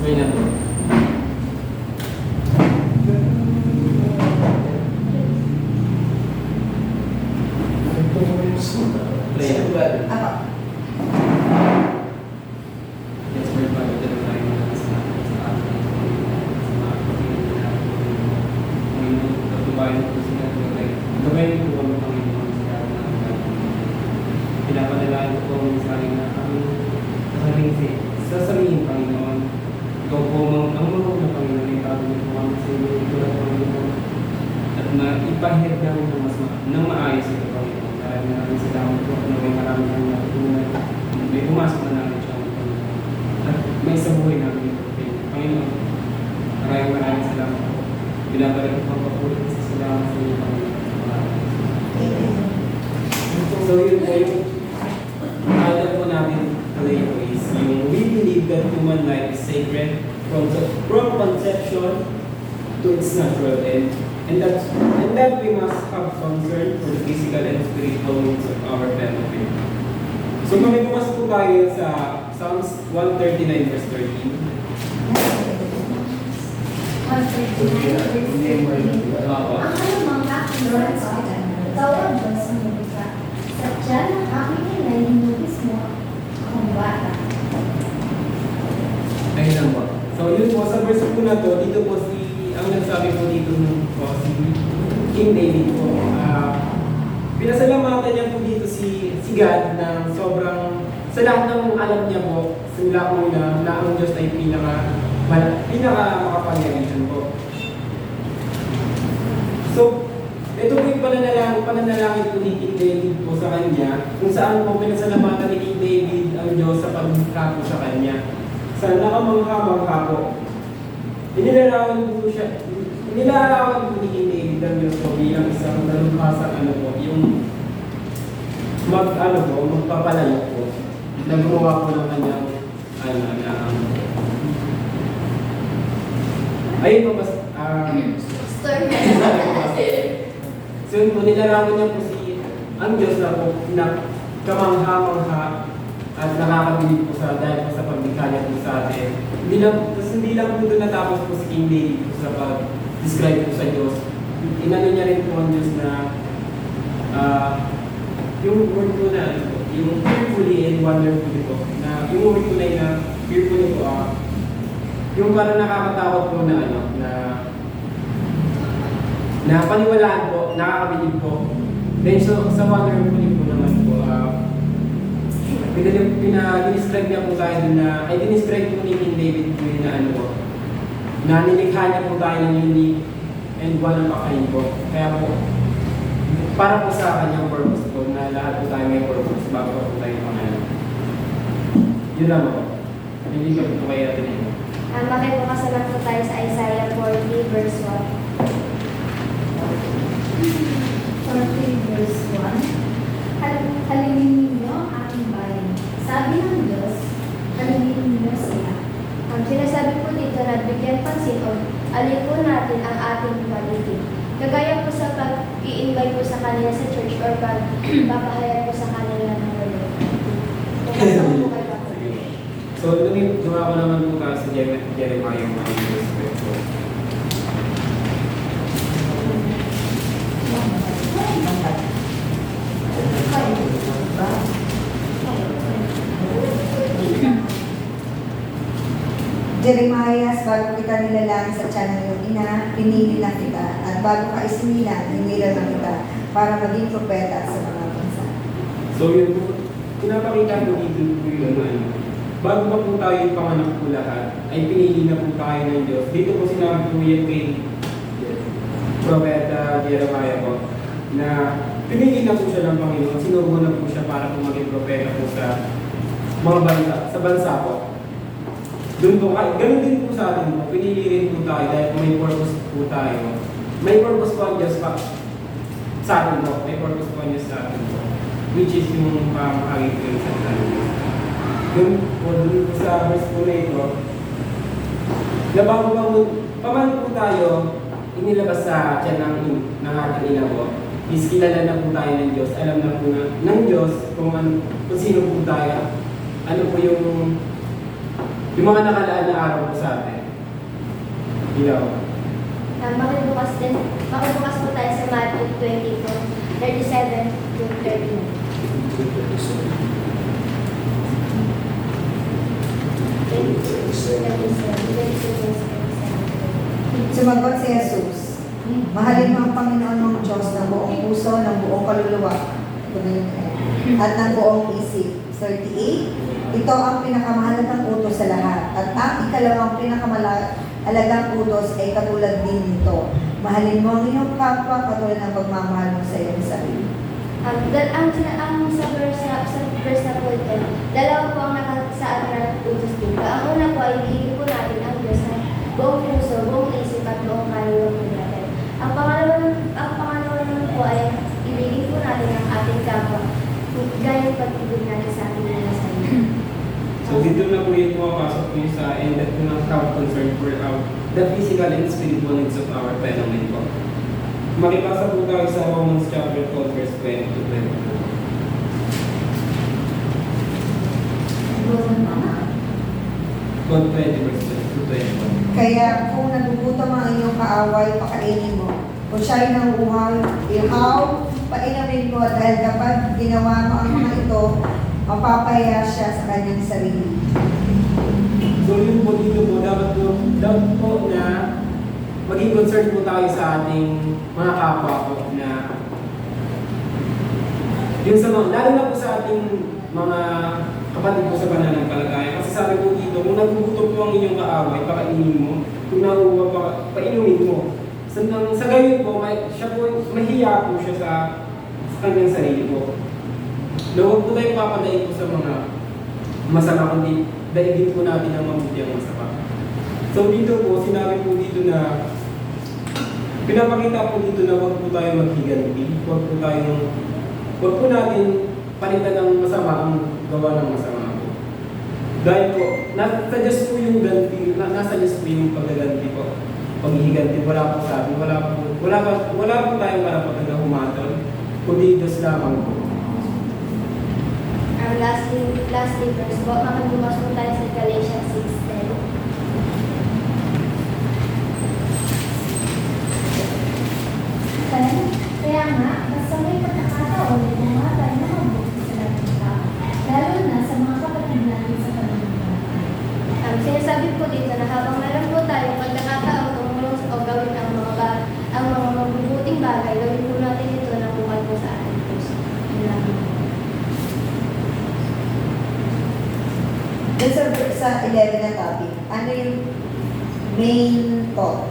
Okay na po. Play na ba? Apa? Yes, we're back to the time sa ating mga kapatid na Panginoon, patubayan po sila gabayin po kami Panginoon sa araw na ang pinapanalangin ko po ang saling na kami sasabihin Panginoon. Ikaw po ang mga na Panginoon, itago niyo po kami sa inyo, itulat Panginoon. At ipahid namin ng maayos ito Panginoon. Maraming salamat po na may maraming kang natutunan. May pumasok na namin siya ng Panginoon. At may sa buhay namin ito. Panginoon, maraming salamat po. Binabalik ko pang papulit sa salamat sa inyo Panginoon. So yun po yung alam po namin today po is yung we believe that human life is sacred from conception to its natural end. And that we must have concern for the physical and spiritual needs of our fellow people. So mamibukas po tayo sa Psalms 139 verse 13. Ang anumang aking ransakan, tawag ba sa mabika? Sadya ng aking inay, hinubis mo akong bata. Ayun lang po. So yun po, sa verse po na to, dito po ang nagsabi po dito po si King David po. Pinasalamatan niya po dito si God na sobrang, sa lahat ng alam niya po, simula po na ang Diyos ay pinaka makapangyarihan po. So, ito po yung pananalangin po ni King David po sa kanya, kung saan po pinasalamatan ni King David ang Diyos sa paglikha po sa kanya. Sa nakamangha-mangha po. Inilarawan po ni King David ang Diyos po bilang isang nalukhasang yung magpapalayo po. Naggumawa po ng kanyang ayun po basta so yun po, nilarawan niya po ang Diyos na po na kamangha-mangha at nakakabilib po dahil po sa paglikha niya po sa atin. Hindi lang po doon natapos po si King David po sa pag-describe po sa Diyos. Inano niya rin po ang Diyos na yung word po na yung fearfully and wonderfully po na yung word po na fearfully po yung parang nakakatakot po na paniwalaan po, nakakabilib po. Then so, sa wonderfully po naman po, dinescribe niya po tayo dinescribe po ni King David po yun na nilikha niya po tayo ng unique and one of a kind po. Kaya po, para po sa kanyang purpose po, na lahat po tayo may purpose bago po tayo pangalan. Yun lang po. Hindi ka po kaya natin yun. Makibukas na lang po tayo sa Isaiah 40 verse 1. 40 verse 1. Halingin ninyo aking bayan. Sabi ng Diyos, halingin ninyo sila. Ang sinasabi po dito na bigyan pansin o alipon natin ang ating paligid. Kagaya po sa pag-i-invite po sa kanila sa church or pag-papahayag po sa kanila ng word. Kung po kayo papaligid. So, dumawa ko naman po tayo sa Jeremiah 1 verse 12. Jeremiah, bago kita nilalang sa tiyan ng iyong ina, pinili lang kita, at bago ka isinilang, hinila lang kita, para maging propeta sa mga bansa. So yun po, pinapakita po dito po yun bago pa po tayo ipanganak po lahat, ay pinili na po tayo ng Diyos. Dito po sinabi po yan kay Propeta Jeremiah po, na pinili na po siya ng Panginoon, sinugo na po siya para po maging propeta po sa mga bansa, sa bansa po. Doon po, ganun din po sa atin po, pinili rin po tayo dahil may purpose po tayo. May purpose po ang Diyos pa sa atin po, may purpose po ang Diyos sa atin po, which is yung pamahagi po yung sa atin. Doon po sa verse po na ito, na paman po tayo, inilabas sa tiyan ng ating ina po, is kilala na po tayo ng Diyos, alam na po ng Diyos kung sino po tayo, ano po yung yung mga nakalaan na araw po sa atin. Ilaw. Makibukas po tayo sa Matthew 24:37 to 39. Sumagot si Jesus, mahalin mo ang Panginoon mong Diyos ng buong puso, ng buong kaluluwa, at ng buong isip. 38, ito ang pinakamahalagang utos sa lahat. At ang ikalawang pinakamahalagang utos ay katulad din nito. Mahalin mo ang iyong kapwa katulad ng pagmamahal mo sa iyong sarili. Sa verse na po ito, dalawa po ang nakasaad na utos dito. Ang una po ay ibigin po natin ang Diyos sa buong puso, buong isip at buong kaluluwa po natin. Ang pangalawa naman po ay ibigin po natin ang ating kapwa, gaya pag-ibig natin sa ating mga sarili. So dito na po yung pumapasok po yung sa end at ng top concern for the physical and spiritual needs of our fellow men po. Makipasa po tayo sa Romans chapter 12 verse 20 to 22. God 20 verse 20 to 21. Kaya kung nagugutom ang iyong kaaway, pakainin mo. Kung siya'y nanguuhaw, painumin mo dahil kapag ginawa mo ang mga ito, mapapaya siya sa kanyang sarili. So yun po dito po, dapat po na maging concerned po tayo sa ating mga kapwa po na yung sa mga, lalo na po sa ating mga kapatid po sa pananampalataya. Kasi sabi po dito, kung nagugutom po ang inyong kaaway, pakainin mo. Kung nauuwa, painumin mo. Sa gayon po, siya po, mahiya po siya sa kanyang sarili po. Na huwag po tayong papadayin po sa mga masama, kundi daigin po natin ang mabuti ang masama. So dito po, sinabi po dito na pinapakita po dito na huwag po tayo maghiganti. Huwag po natin palitan ng masama ang gawa ng masama po. Dahil po, nasa Diyos po yung ganti, nasa Diyos po yung paggaganti po. Paghihiganti, wala po sa atin, wala po tayong karapatan na humatol, kundi Diyos lamang po. Ang lastly verse po, makabukas po tayo sa Galatians 6:10. Kaya nga, basta may pagkakataon, gumawa tayo na mabuti sa lahat ng tao, lalo na sa mga kapatid natin sa pananampalataya. Ang sinasabi po dito na habang meron po tayo pagkakataon tumulong o gawin ang mga mabubuting bagay, gawin po natin ito na bukal po sa ating puso. Yun lang po. Dun sa 11 na topic, ano yung main thought?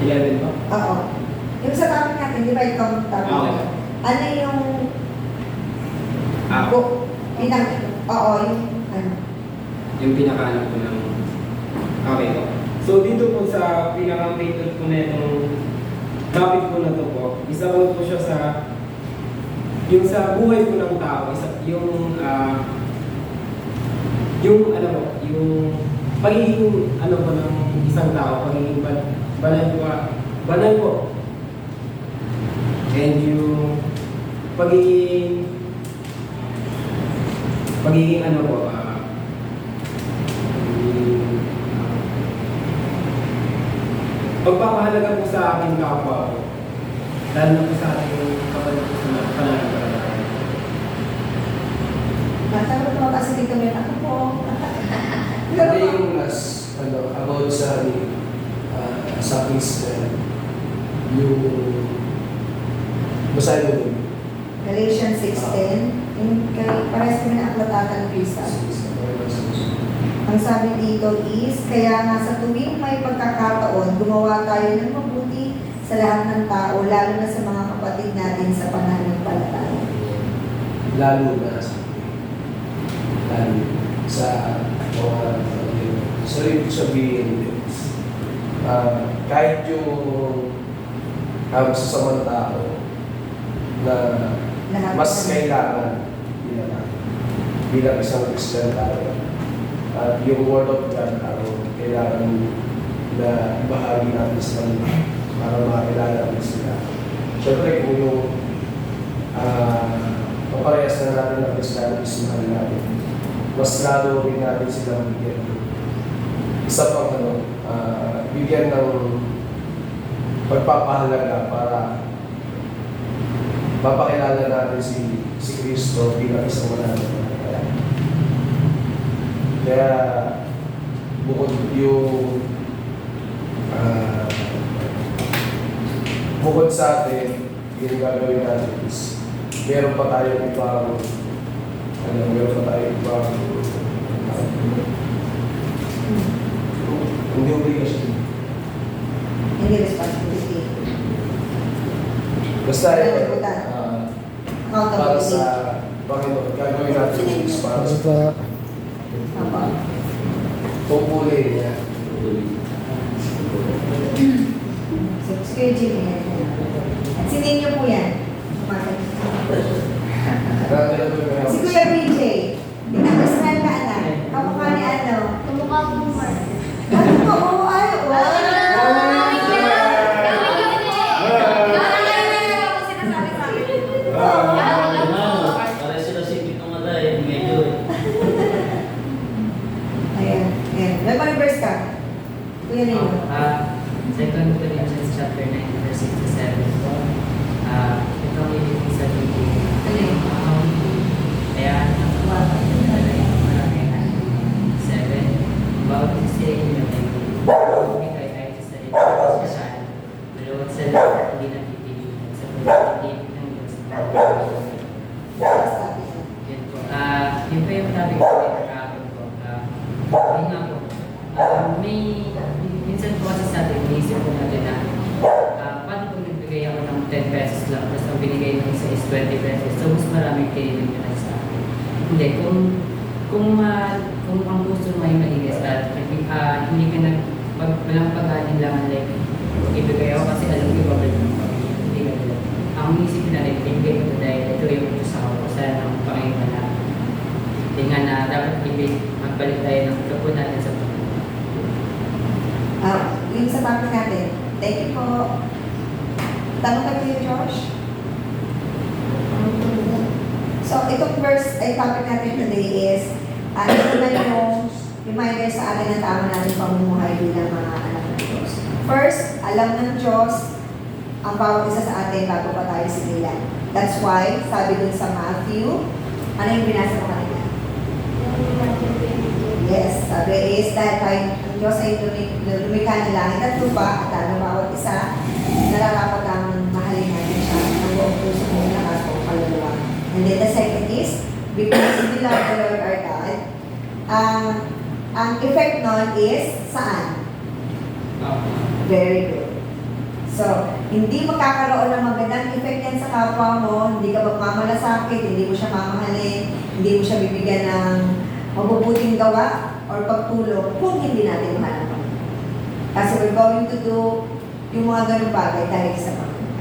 11 po? Oo. Yung sa topic natin, di ba ikaw ang topic? Okay. Ano yung oo, yung ano? Yung pinakaano po ng... Okay po. So dito po sa pinaka-title po na itong topic po na to po, isa po siya sa yung sa buhay po ng tao, yung ano po, yung pagiging ano po ng isang tao, pagiging banal po. And yung pagiging ano po, pagpapahalaga po sa aking kapwa po, lalo na po sa ating kapatid po sa pananampalataya. Matalo po kasi dito meron ako po. Hindi yung about sa Christian, yung basahin mo din. Galatians 6:10, yung kay parehas kami ng aklatatan ng Krista. Ang sabi dito is, kaya nga sa tuwing may pagkakataon, gumawa tayo ng mabuti sa lahat ng tao, lalo na sa mga kapatid natin sa pananampalataya. Lalo sa mga so ibig sabihin kahit yung sasamang tao na Lahat mas na- kailangan bilang isang Christian tayo at yung Word of God kailangan na bahagi natin sa kanila para makilala natin sila. Siyempre kung yung paparehas na natin na Christianity sa mahal natin, mas lalo rin natin silang bigyan. Isa pang bigyan ng pagpapahalaga para mapakilala natin si Kristo bilang isang mananampalataya. Kaya bukod bukod sa atin, yung gagawin natin is meron pa tayong ibang hindi obligasyon. Hindi responsibility. Basta ito, para Accountability. sa Panginoon, gagawin natin is para sa Apa. pupuli niya. Sige, Jimmy. At sinin niyo po yan. Si Kuya BJ. Pinag-smell ka, anak. Kamukha ni ano? Kumukha ko Mark. Ano ko? Oo, ay, Para sila sipit ng mata eh, medyo Ayan, ayan. May pa-reverse ka. Kuya Nino. Second Corinthians chapter 9 verse 67 po. Ito ang ibig sabihin. Ano yun? Kaya maramihan. 7. Bawat isa ay nagbibigay kahit sa sarili ng sosyal. Maluwag sa lahat hindi natitiligan sa pagtitipid ng Diyos. Yun po. Yun po yung topic ko rin kahapon po. Yun nga po. Minsan po kasi sa atin, naisip po natin na paano kung nagbigay ako ng 10 pesos lang, tapos ang binigay ng isa is 20 pesos, so mas maraming kailangan nyo sa akin. Hindi, kung ang gusto mo ay malinis at hindi ka walang pag-aalinlangan like, ibigay ako kasi alam ko yung babalik ng pamilya. Hindi ka nila. Ang isip na rin, ibigay ko ito dahil ito yung ito sa ako, sana ng Panginoon na hindi nga na dapat magbalik tayo ng kapo natin sa Panginoon. Yung sa topic natin. Thank you po. Tanong ka Kuya Josh? So, itong verse, ay topic natin today is, ito na yung reminder sa atin na tama natin pamumuhay bilang mga anak ng Diyos. First, alam ng Diyos ang bawat isa sa atin bago pa tayo sinilan. That's why, sabi dun sa Matthew, ano yung binasa mo kanina? Yes, sabi is that ang Diyos ay lumikha ng langit at lupa at ang bawat isa nararapat ang mahalin natin siya ng buong puso ng lakas ng kaluluwa. And then the second is, because we love the Lord our God, ang effect nun is saan? Very good. So, hindi magkakaroon ng magandang effect yan sa kapwa mo, hindi ka magmamalasakit, hindi mo siya mamahalin, hindi mo siya bibigyan ng mabubuting gawa or pagtulong kung hindi natin mahal ang Panginoon. Kasi we're going to do yung mga ganung bagay dahil sa Panginoon.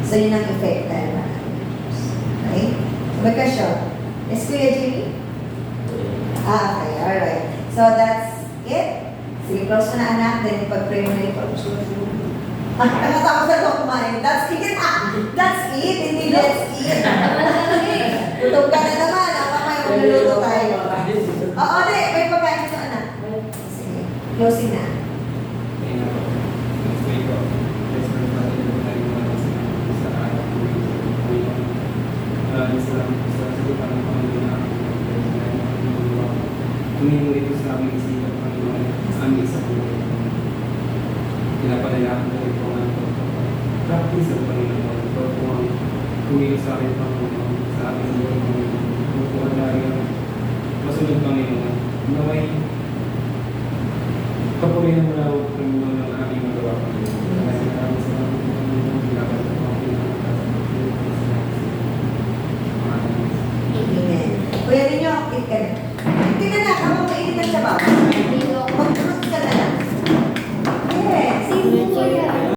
So, yun ang effect dahil mahal ang Diyos. Okay? May question? Yes, Kuya Jimmy? Okay, alright. So, that's it. Sige, close mo na anak, then ipag-pray mo na yung pag-usulat mo. Nakatapos na ito kumain. That's it. That's it. Hindi let's eat. Tutog ka na naman. Ang mamaya magluluto tayo. Oo, di. May pagkain ito, anak. Sige. Closing na. Tumingin ito sa aming isipan, Panginoon, sa aming sa buhay. Pinapalayakan ko ito ang practice ang Panginoon. Ito po ang tumingin sa akin, Panginoon, sa aming buhay, Panginoon. Ito po ang dahil masunod, Panginoon. Naway, kapurihan mo na ako, Panginoon, ng aming magawa, Panginoon. Kasi maraming sa mga Panginoon, ginagawa ko ang Amen. Kuya ninyo, akit ka na. Hindi ka na. Habang mainit ang sabaw. Mag-fruit ka na lang. Yes. Sino po yan?